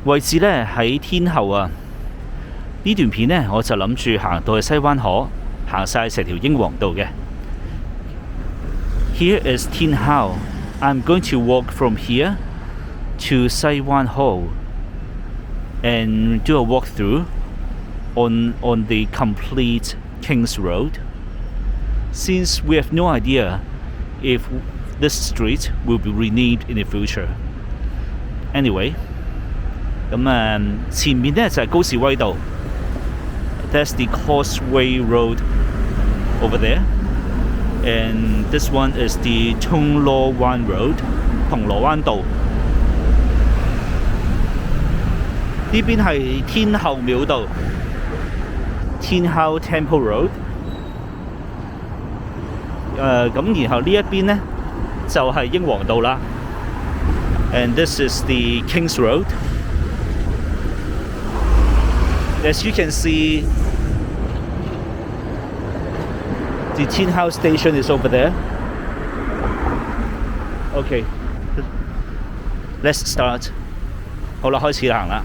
位置呢喺天后啊。呢段片呢，我就諗住行到去西灣河，行晒成條英皇道嘅。Here is 天后。I'm going to walk from here to 西灣河and do a walkthrough on the complete King's Road. Since we have no idea if this street will be renamed in the future. Anyway, 前面呢就係高士威道。That's the Causeway Road over there. And this one is the 銅鑼灣 Road, 銅鑼灣道。呢邊係天后廟道，天后 Temple Road。咁然後呢一邊呢就係英皇道啦。And this is the King's Road. As you can see, the Tin House station is over there. Okay, let's start. 好啦，開始行啦。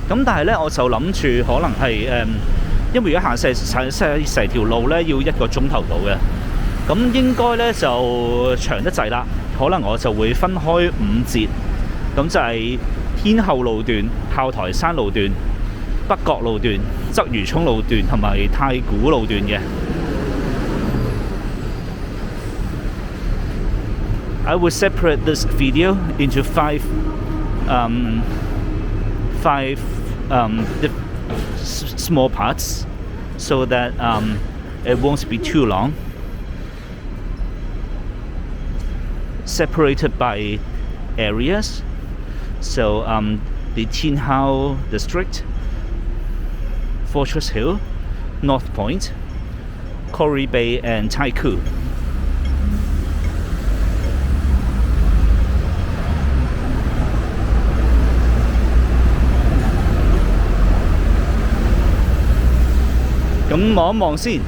咁但係呢，我就諗住可能係因為如果行成條路呢，要1個鐘頭到嘅。咁應該呢就長得滯啦，可能我就會分開5節。咁就係天后路段、炮台山路段、北角路段、鰂魚涌路段同埋太古路段嘅。I will separate this video into five small parts so that it won't be too long. Separated by areas. So the Tin Hau District, Fortress Hill, North Point, Quarry Bay and Taikoo. 咁望一望先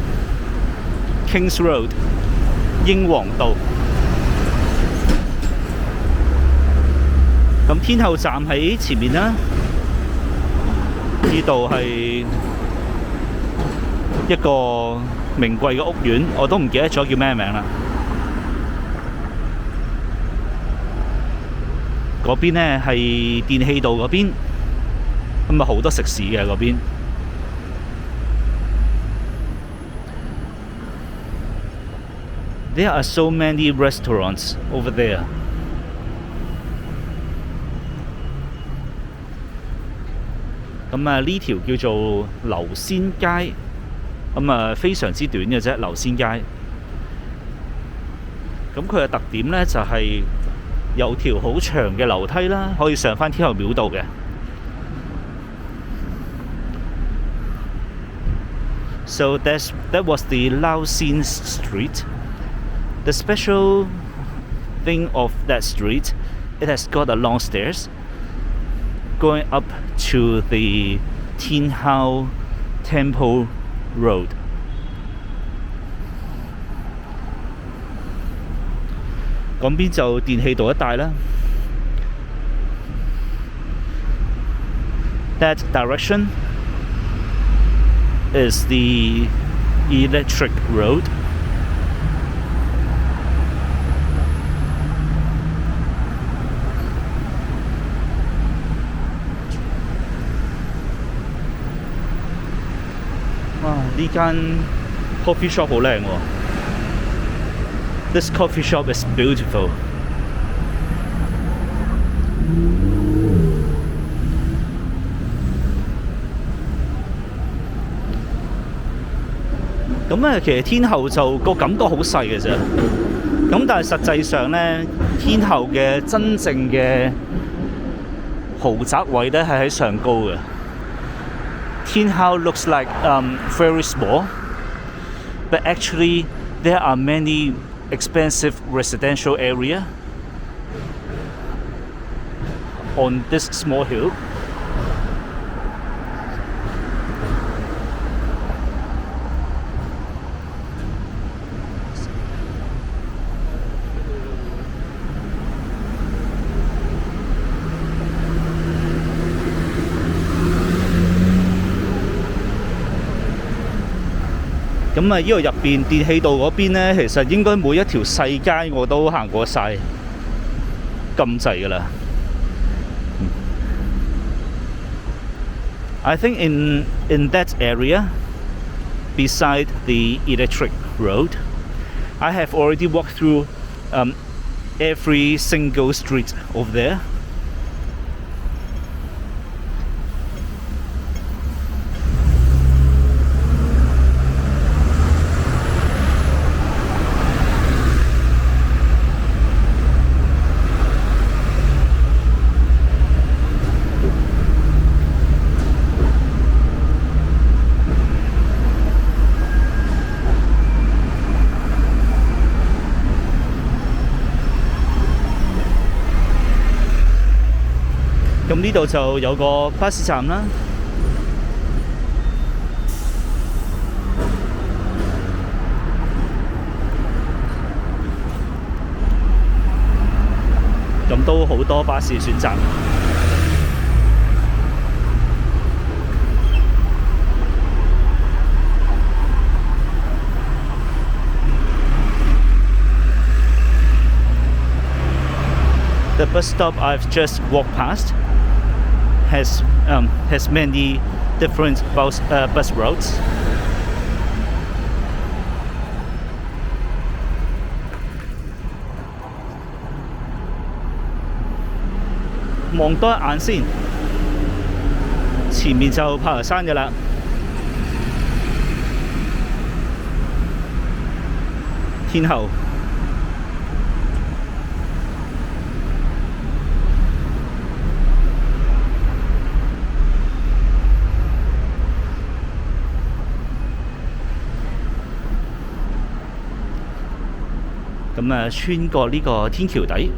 ，King's Road， 英皇道。咁天后站喺前面啦，呢度係一個名貴嘅屋苑，我都唔記得咗叫咩名啦。嗰邊呢係電氣道嗰邊，咁啊好多食肆嘅嗰邊。There are so many restaurants over there. 咁啊呢條叫做流仙街，咁啊非常之短嘅啫，流仙街。咁佢嘅特點呢就係有條好長嘅樓梯啦，可以上返天后廟道嘅。So that was the Lao Sin Street. The special thing of that street, it has got a long stairs going up to the Tin Hau Temple Road. 嗰邊就電氣道一帶啦。That direction is the electric road. 呢間 coffee shop 好靚喎。This coffee shop is beautiful. 咁其實天后就個感覺好細嘅啫。咁但係實際上呢，天后嘅真正嘅豪宅位呢係喺上高嘅。Tin Hau looks like very small, but actually there are many expensive residential area on this small hill. 咁啊，呢度入邊電氣道嗰邊呢，其實應該每一條細街我都行過晒，咁滯㗎啦。I think in that area, beside the electric road, I have already walked through every single street over there. 咁呢度就有個巴士站啦。咁都好多巴士選擇。The bus stop I've just walked past has many different bus routes. 望多一眼先，前面就炮台山嘅啦。天后。咁啊，穿過呢個天橋底。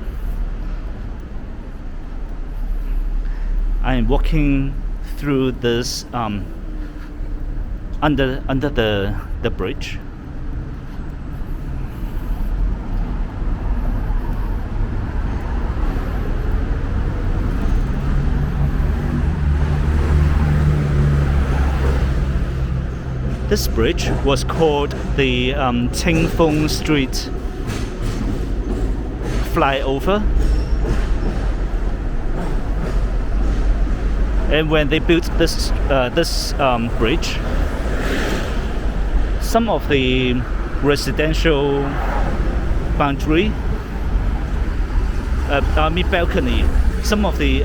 I am walking through this under the bridge. This bridge was called the Qingfeng Street flyover, and when they built this bridge, some of the residential boundary, balcony, some of the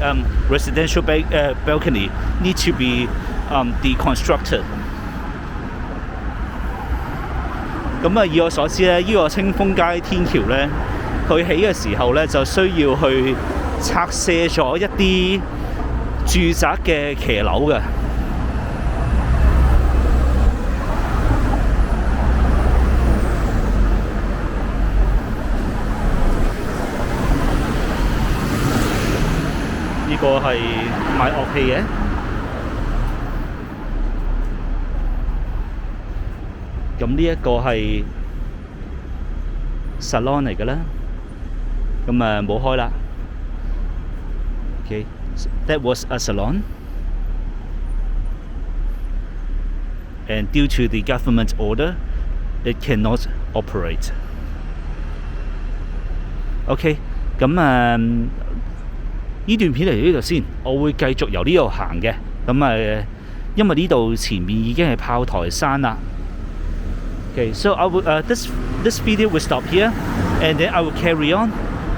residential balcony need to be deconstructed. 咁啊，以我所知咧，呢個清風街天橋咧，佢起嘅時候咧，就需要去拆卸咗一啲住宅嘅騎樓嘅。呢個係賣樂器嘅。咁呢一個係 salon 嚟嘅啦，咁啊冇開啦。Okay, that was a salon, and due to the government order, it cannot operate. OK, 咁呢段片嚟到呢度先，我會繼續由呢度行嘅。咁因為呢度前面已經係炮台山啦。Okay, so I will, this video will stop here, and then I will carry on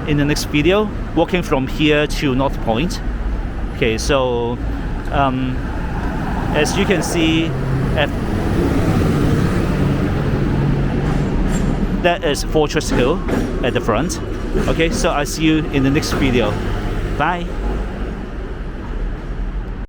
in the next video, walking from here to North Point. Okay, so as you can see, that is Fortress Hill at the front. Okay, so I'll see you in the next video. Bye.